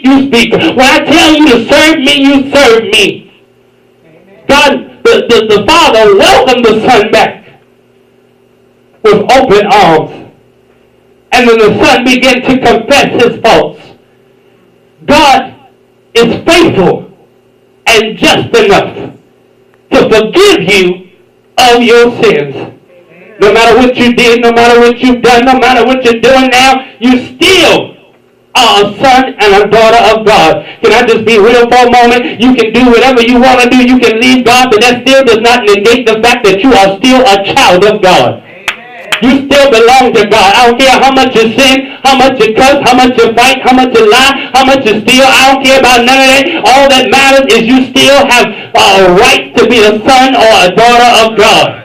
speak, you speak. When I tell you to serve me, you serve me. God, the Father welcomed the Son back with open arms. And then the Son began to confess his faults. God is faithful and just enough to forgive you of your sins. No matter what you did, no matter what you've done, no matter what you're doing now, you still are a son and a daughter of God. Can I just be real for a moment? You can do whatever you want to do. You can leave God, but that still does not negate the fact that you are still a child of God. You still belong to God. I don't care how much you sin, how much you cuss, how much you fight, how much you lie, how much you steal. I don't care about none of that. All that matters is you still have a right to be a son or a daughter of God.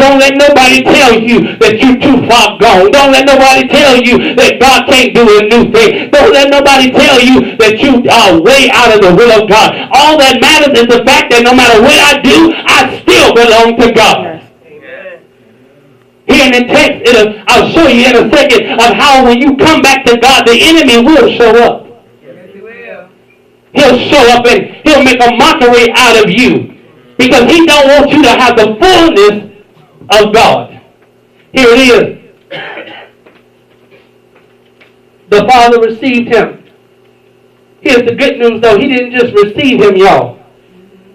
Don't let nobody tell you that you're too far gone. Don't let nobody tell you that God can't do a new thing. Don't let nobody tell you that you are way out of the will of God. All that matters is the fact that no matter what I do, I still belong to God. Here in the text, I'll show you in a second of how when you come back to God, the enemy will show up. He'll show up and he'll make a mockery out of you because he don't want you to have the fullness of God. Here it is. The Father received him. Here's the good news though. He didn't just receive him, y'all.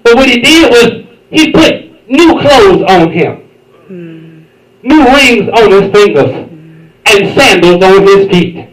But what he did was he put new clothes on him. New rings on his fingers. And sandals on his feet.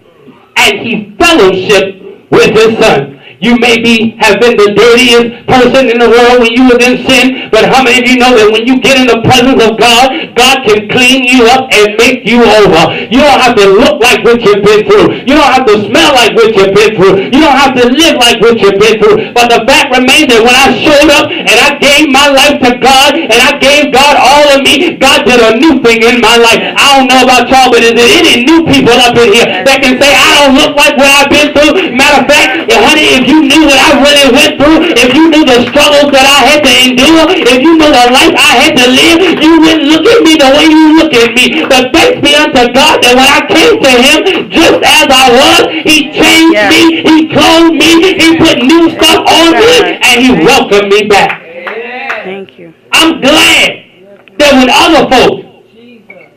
And he fellowshiped with his Son. You may have been the dirtiest person in the world when you was in sin, but how many of you know that when you get in the presence of God, God can clean you up and make you over. You don't have to look like what you've been through. You don't have to smell like what you've been through. You don't have to live like what you've been through. But the fact remains that when I showed up and I gave my life to God and I gave God all of me, God did a new thing in my life. I don't know about y'all, but is there any new people up in here that can say, I don't look like what I've been through? Matter of fact, honey, if you knew what I really went through, if you knew the struggles that I had to endure, if you knew the life I had to live, you wouldn't look at me the way you look at me. But thanks be unto God that when I came to him, just as I was, he changed me, he clothed me, he put new stuff on me, and he welcomed me back. Thank you. I'm glad that when other folks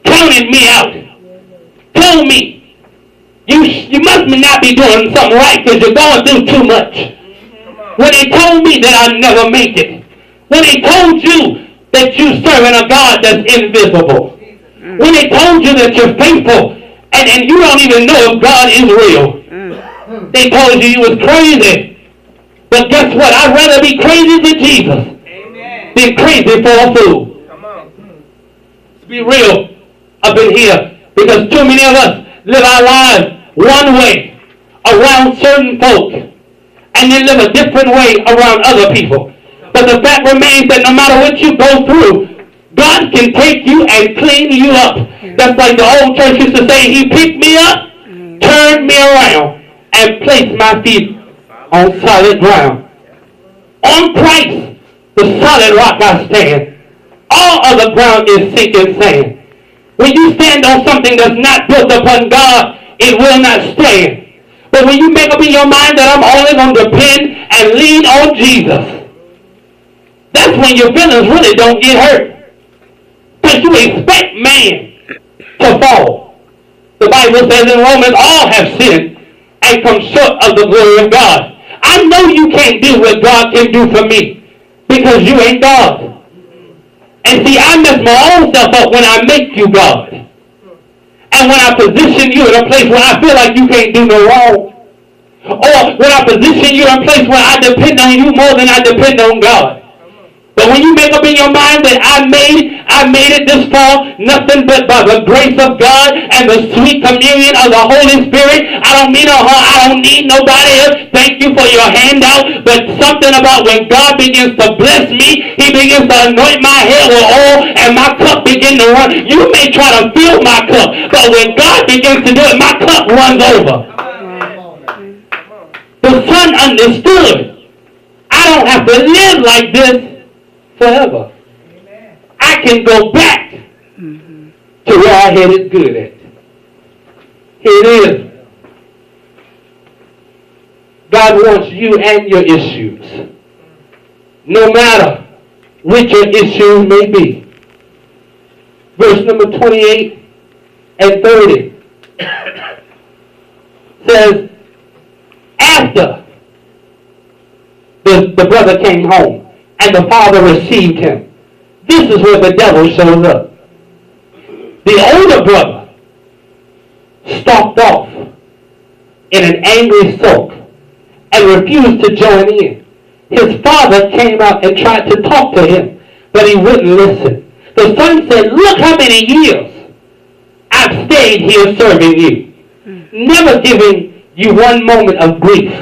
counted me out, told me, you must not be doing something right because you're going through too much. When they told me that I'd never make it. When they told you that you're serving a God that's invisible. When they told you that you're faithful and you don't even know if God is real. They told you was crazy. But guess what? I'd rather be crazy for Jesus than crazy for a fool. Let's be real up in here because too many of us live our lives one way around certain folk and then live a different way around other people. But the fact remains that no matter what you go through, God can take you and clean you up. That's like the old church used to say, he picked me up, turned me around, and placed my feet on solid ground. On Christ, the solid rock I stand. All other ground is sinking sand. When you stand on something that's not built upon God, it will not stand. But when you make up in your mind that I'm only going to depend and lean on Jesus, that's when your feelings really don't get hurt. Because you expect man to fall. The Bible says in Romans, all have sinned and come short of the glory of God. I know you can't do what God can do for me because you ain't God. And see, I mess my own self up when I make you God. And when I position you in a place where I feel like you can't do no wrong. Or when I position you in a place where I depend on you more than I depend on God. But when you make up in your mind that I made it this far, nothing but by the grace of God and the sweet communion of the Holy Spirit. I don't need I don't need nobody else. Thank you for your handout. But something about when God begins to bless me, he begins to anoint my head with oil and my cup begins to run. You may try to fill my cup, but when God begins to do it, my cup runs over. The Son understood. I don't have to live like this forever. Amen. I can go back to where I had it good at. Here it is. God wants you and your issues. No matter which your issues may be. Verse number 28 and 30 says, after the brother came home and the father received him, this is where the devil shows up. The older brother stalked off in an angry sulk and refused to join in. His father came out and tried to talk to him, but he wouldn't listen. The son said, look how many years I've stayed here serving you, never giving you one moment of grief.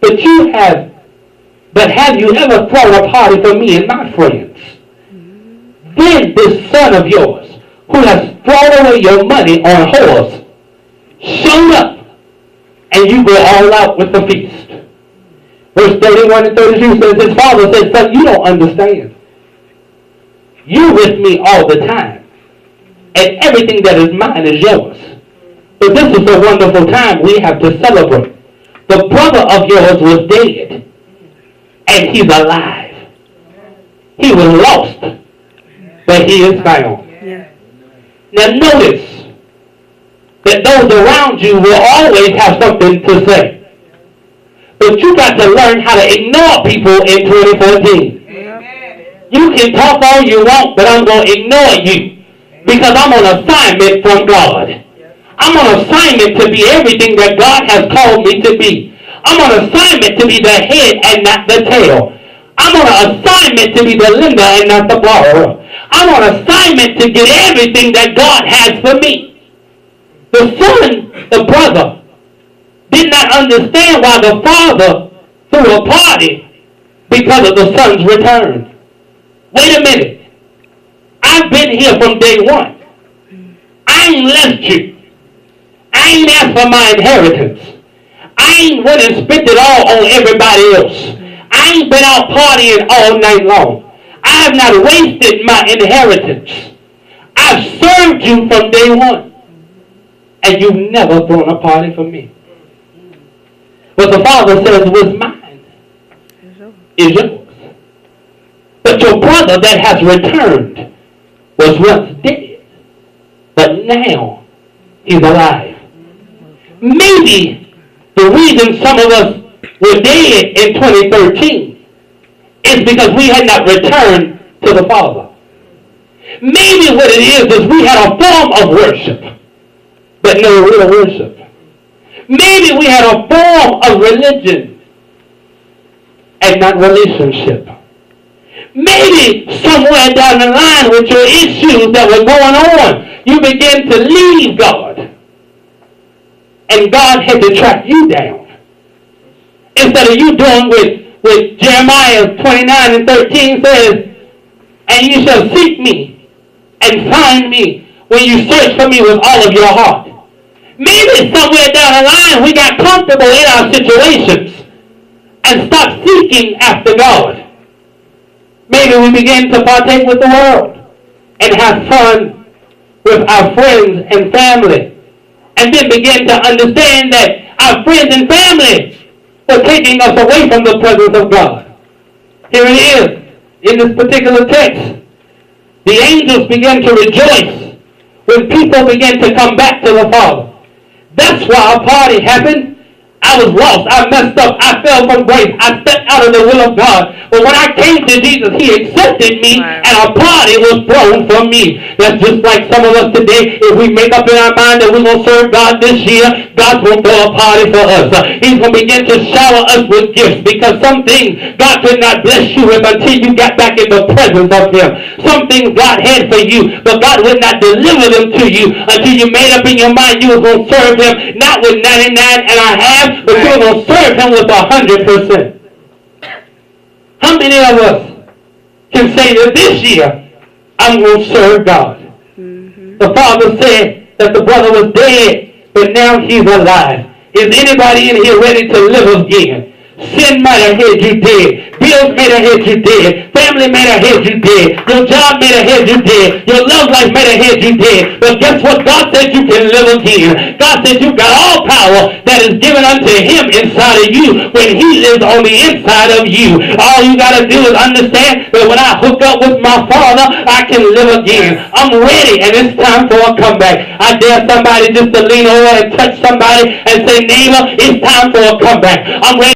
But have you ever thrown a party for me and my friends? Then this son of yours, who has thrown away your money on whores, showed up, and you go all out with the feast. Verse 31 and 32 says, his father said, son, you don't understand. You're with me all the time, and everything that is mine is yours. But this is a wonderful time we have to celebrate. The brother of yours was dead, and he's alive. He was lost, but he is found. Now notice that those around you will always have something to say. But you got to learn how to ignore people in 2014. You can talk all you want, but I'm going to ignore you because I'm on assignment from God. I'm on assignment to be everything that God has called me to be. I'm on assignment to be the head and not the tail. I'm on an assignment to be the lender and not the borrower. I'm on assignment to get everything that God has for me. The son, the brother, did not understand why the father threw a party because of the son's return. Wait a minute. I've been here from day one. I ain't left you. I ain't asked for my inheritance. I ain't went and spent it all on everybody else. I ain't been out partying all night long. I have not wasted my inheritance. I've served you from day one. And you've never thrown a party for me. But the father says, what's mine is yours. But your brother that has returned was once dead, but now he's alive. Maybe the reason some of us were dead in 2013 is because we had not returned to the Father. Maybe what it is we had a form of worship, but no real worship. Maybe we had a form of religion and not relationship. Maybe somewhere down the line with your issues that were going on, you began to leave God. And God had to track you down. Instead of you doing with Jeremiah 29 and 13 says, and you shall seek me and find me when you search for me with all of your heart. Maybe somewhere down the line we got comfortable in our situations and stopped seeking after God. Maybe we begin to partake with the world and have fun with our friends and family, and then begin to understand that our friends and family were taking us away from the presence of God. Here it is in this particular text. The angels began to rejoice when people began to come back to the Father. That's why a party happened. I was lost. I messed up. I fell from grace. I stepped out of the will of God. But when I came to Jesus, He accepted me, and a party was thrown for me. That's just like some of us today. If we make up in our mind that we're going to serve God this year, God's going to throw a party for us. He's going to begin to shower us with gifts, because some things God could not bless you with until you got back in the presence of Him. Some things God had for you, but God would not deliver them to you until you made up in your mind you were going to serve Him, not with 99 and a half, but you're going to serve Him with 100%. How many of us can say that this year, I'm going to serve God? The father said that the brother was dead, but now he's alive. Is anybody in here ready to live again? Sin might have had you dead. Bills may have had you dead. Family may have had you dead. Your job may have had you dead. Your love life may have had you dead. But guess what? God said you can live again. God said you got all power that is given unto him inside of you when he lives on the inside of you. All you got to do is understand that when I hook up with my Father, I can live again. I'm ready, and it's time for a comeback. I dare somebody just to lean over and touch somebody and say, neighbor, it's time for a comeback. I'm ready.